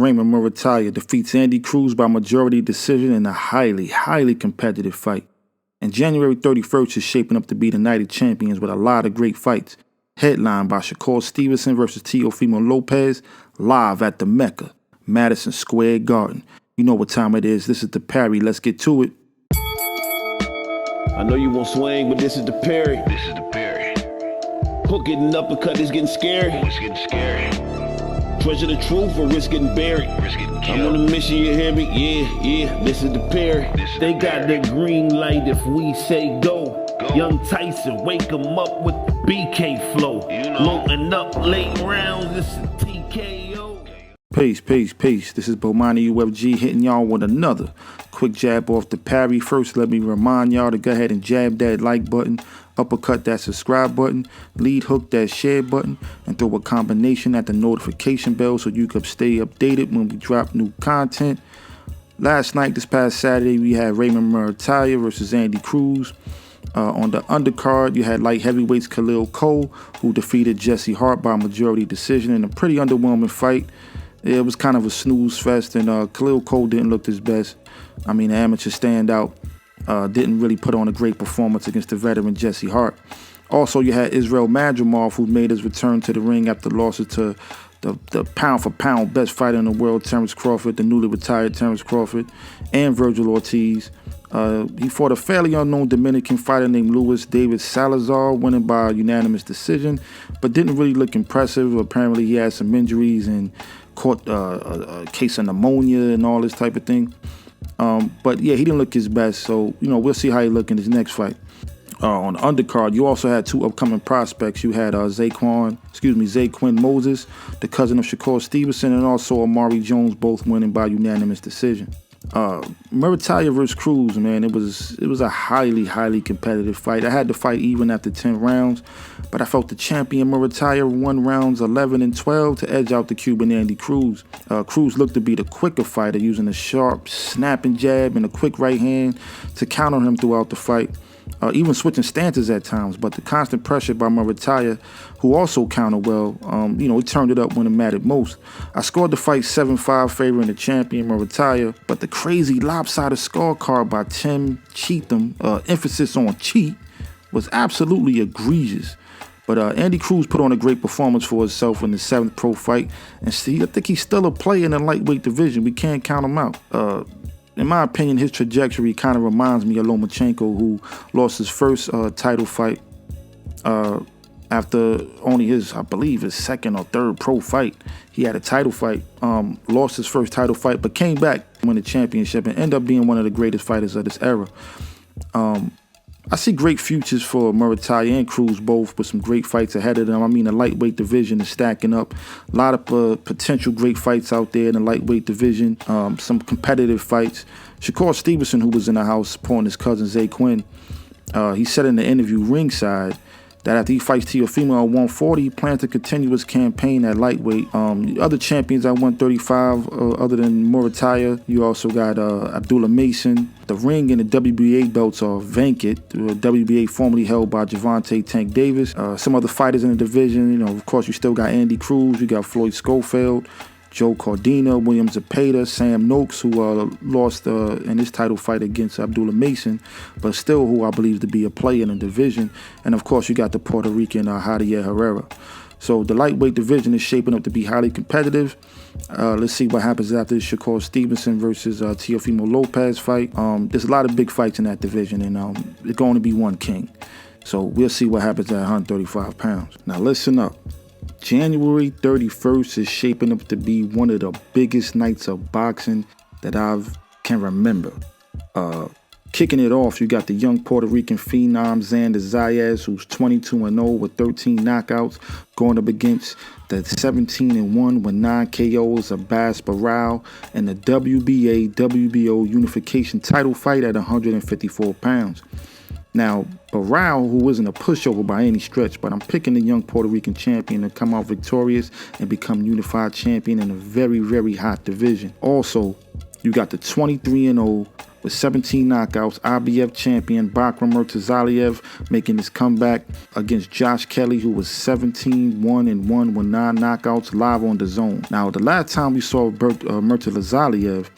Raymond Moratalla defeats Andy Cruz by majority decision in a highly competitive fight. And January 31st is shaping up to be the night of champions with a lot of great fights. Headlined by Shakur Stevenson versus Teofimo Lopez, live at the Mecca, Madison Square Garden. You know what time it is. This is the Parry. Let's get to it. I know you won't swing, but this is the Parry. This is the Parry. Hook it and uppercut is getting scary. It's getting scary. Treasure the truth or risk getting buried. Risk getting I'm on a killed. mission, you hear me? Yeah, this is the Parry. This is They the got Parry. the green light if we say go. Go. Young Tyson, wake him up with the BK flow. You know. Loading up late rounds, this is TKO. Peace. This is Bomani UFG hitting y'all with another quick jab off the Parry. First, let me remind y'all to go ahead and jab that like button, uppercut that subscribe button, lead hook that share button, and throw a combination at the notification bell so you can stay updated when we drop new content. Last night, this past Saturday, we had Raymond Muratalla versus Andy Cruz. On the undercard, you had light heavyweights Khalil Cole, who defeated Jesse Hart by majority decision in a pretty underwhelming fight. It was kind of a snooze fest, and Khalil Cole didn't look his best. I mean, the amateur standout didn't really put on a great performance against the veteran Jesse Hart. Also, you had Israel Madrimov, who made his return to the ring after losses to the pound-for-pound best fighter in the world, Terrence Crawford, the newly retired Terrence Crawford, and Virgil Ortiz. He fought a fairly unknown Dominican fighter named Luis David Salazar, winning by unanimous decision, but didn't really look impressive. Apparently, he had some injuries and caught a case of pneumonia and all this type of thing. But yeah, he didn't look his best, so we'll see how he look in his next fight. On the undercard, you also had two upcoming prospects. You had Zaquin Moses, the cousin of Shakur Stevenson, and also Amari Jones, both winning by unanimous decision. Muratalla versus Cruz, man, it was a highly competitive fight. I had the fight even after 10 rounds, but I felt the champion Muratalla won rounds 11 and 12 to edge out the Cuban Andy Cruz. Cruz looked to be the quicker fighter, using a sharp snapping jab and a quick right hand to counter him throughout the fight. Even switching stances at times, but the constant pressure by Muratalla, who also countered well, he turned it up when it mattered most. I scored the fight 7-5 favoring the champion Muratalla, but the crazy lopsided scorecard by Tim Cheatham, emphasis on cheat, was absolutely egregious. But Andy Cruz put on a great performance for himself in the 7th pro fight, and I think he's still a player in the lightweight division. We can't count him out. In my opinion, his trajectory kind of reminds me of Lomachenko, who lost his first title fight after only his 2nd or 3rd pro fight. He had a title fight, lost his first title fight, but came back, won the championship, and ended up being one of the greatest fighters of this era. I see great futures for Muratalla and Cruz, both with some great fights ahead of them. I mean, the lightweight division is stacking up. A lot of potential great fights out there in the lightweight division, some competitive fights. Shakur Stevenson, who was in the house supporting his cousin Zaquin, he said in the interview ringside that after he fights Teofimo at 140, he plans to continue his campaign at lightweight. Other champions at 135, other than Moratalla, you also got Abdullah Mason. The ring and the WBA belts are vacant. The WBA formerly held by Javante Tank Davis. Some other fighters in the division, of course, you still got Andy Cruz, you got Floyd Schofield, Joe Cordina, William Zepeda, Sam Noakes, who lost in his title fight against Abdullah Mason, but still who I believe to be a player in the division. And of course, you got the Puerto Rican Javier Herrera. So the lightweight division is shaping up to be highly competitive. Let's see what happens after the Shakur Stevenson versus Teofimo Lopez fight. There's a lot of big fights in that division, and it's going to be one king. So we'll see what happens at 135 pounds. Now listen up. January 31st is shaping up to be one of the biggest nights of boxing that I can remember. Kicking it off, you got the young Puerto Rican phenom Xander Zayas, who's 22-0 with 13 knockouts, going up against the 17-1 with 9 KOs of Abbas Barral in the WBA-WBO unification title fight at 154 pounds. Now, Barral, who isn't a pushover by any stretch, but I'm picking the young Puerto Rican champion to come out victorious and become unified champion in a very hot division. Also, you got the 23-0 with 17 knockouts. IBF champion Bakram Murtazaliev making his comeback against Josh Kelly, who was 17-1-1 with 9 knockouts, live on DAZN. Now, the last time we saw Murtazaliev,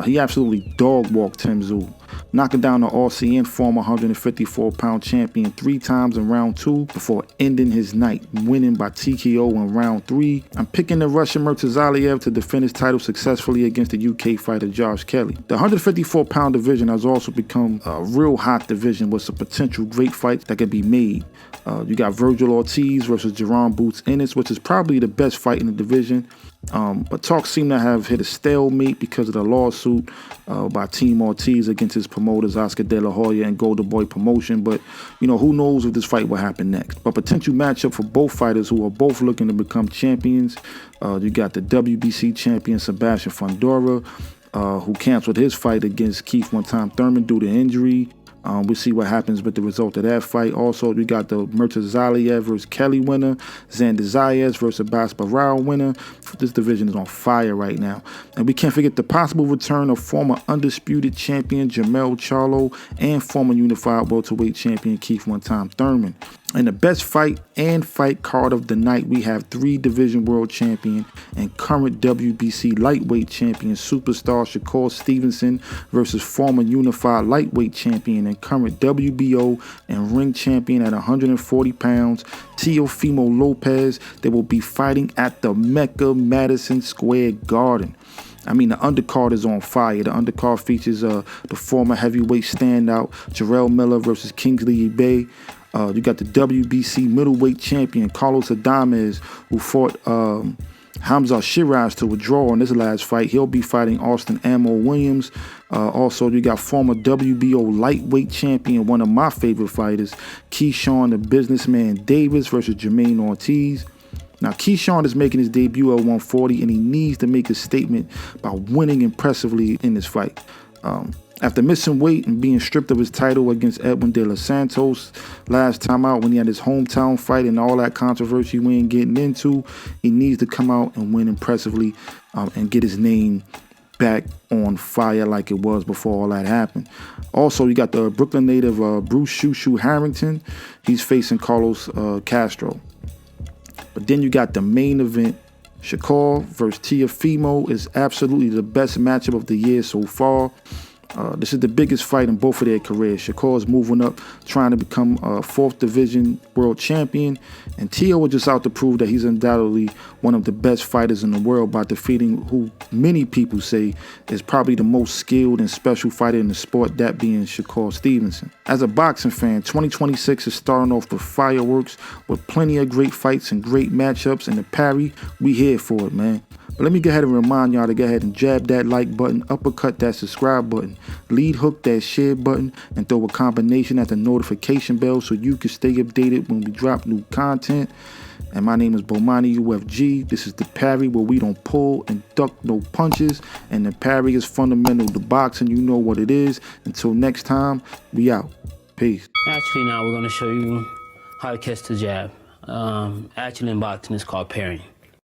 he absolutely dog-walked Tim Tszyu, knocking down the RCN former 154-pound champion 3 times in round 2 before ending his night, winning by TKO in round 3. I'm picking the Russian Murtazaliev to defend his title successfully against the UK fighter Josh Kelly. The 154-pound division has also become a real hot division with some potential great fights that could be made. You got Virgil Ortiz versus Jerome Boots Ennis, which is probably the best fight in the division. But talks seem to have hit a stalemate because of the lawsuit by Team Ortiz against his promoters Oscar De La Hoya and Golden Boy Promotion. But, you know, who knows if this fight will happen next. But potential matchup for both fighters who are both looking to become champions. You got the WBC champion Sebastian Fundora, who canceled his fight against Keith One-Time Thurman due to injury. We'll see what happens with the result of that fight. Also, we got the Murtazaliev versus Kelly winner, Xander Zayas versus Abbas Barao winner. This division is on fire right now. And we can't forget the possible return of former undisputed champion Jermell Charlo and former unified welterweight champion Keith One-Time Thurman. In the best fight and fight card of the night, we have 3-division world champion and current WBC lightweight champion superstar Shakur Stevenson versus former unified lightweight champion and current WBO and ring champion at 140 pounds, Teofimo Lopez. They will be fighting at the Mecca Madison Square Garden. I mean, the undercard is on fire. The undercard features the former heavyweight standout Jarrell Miller versus Kingsley Bay. You got the WBC middleweight champion Carlos Adames, who fought Hamza Shiraz to withdraw in this last fight. He'll be fighting Austin Ammo Williams. Also, you got former WBO lightweight champion, one of my favorite fighters, Keyshawn the Businessman Davis versus Jermaine Ortiz. Now, Keyshawn is making his debut at 140, and he needs to make a statement by winning impressively in this fight. After missing weight and being stripped of his title against Edwin De Los Santos last time out when he had his hometown fight and all that controversy we ain't getting into, he needs to come out and win impressively and get his name back on fire like it was before all that happened. Also, you got the Brooklyn native Bruce Shushu Harrington. He's facing Carlos Castro. But then you got the main event. Shakur versus Teofimo is absolutely the best matchup of the year so far. This is the biggest fight in both of their careers. Shakur is moving up, trying to become a 4th division world champion. And Teo was just out to prove that he's undoubtedly one of the best fighters in the world by defeating who many people say is probably the most skilled and special fighter in the sport, that being Shakur Stevenson. As a boxing fan, 2026 is starting off with fireworks, with plenty of great fights and great matchups. And the Parry, we here for it, man. But let me go ahead and remind y'all to go ahead and jab that like button, uppercut that subscribe button, lead hook that share button, and throw a combination at the notification bell so you can stay updated when we drop new content. And my name is Bomani UFG. This is the Parry, where we don't pull and duck no punches. And the Parry is fundamental to boxing. You know what it is. Until next time, we out. Peace. Actually, now we're going to show you how to catch the jab. Actually, in boxing, it's called parrying.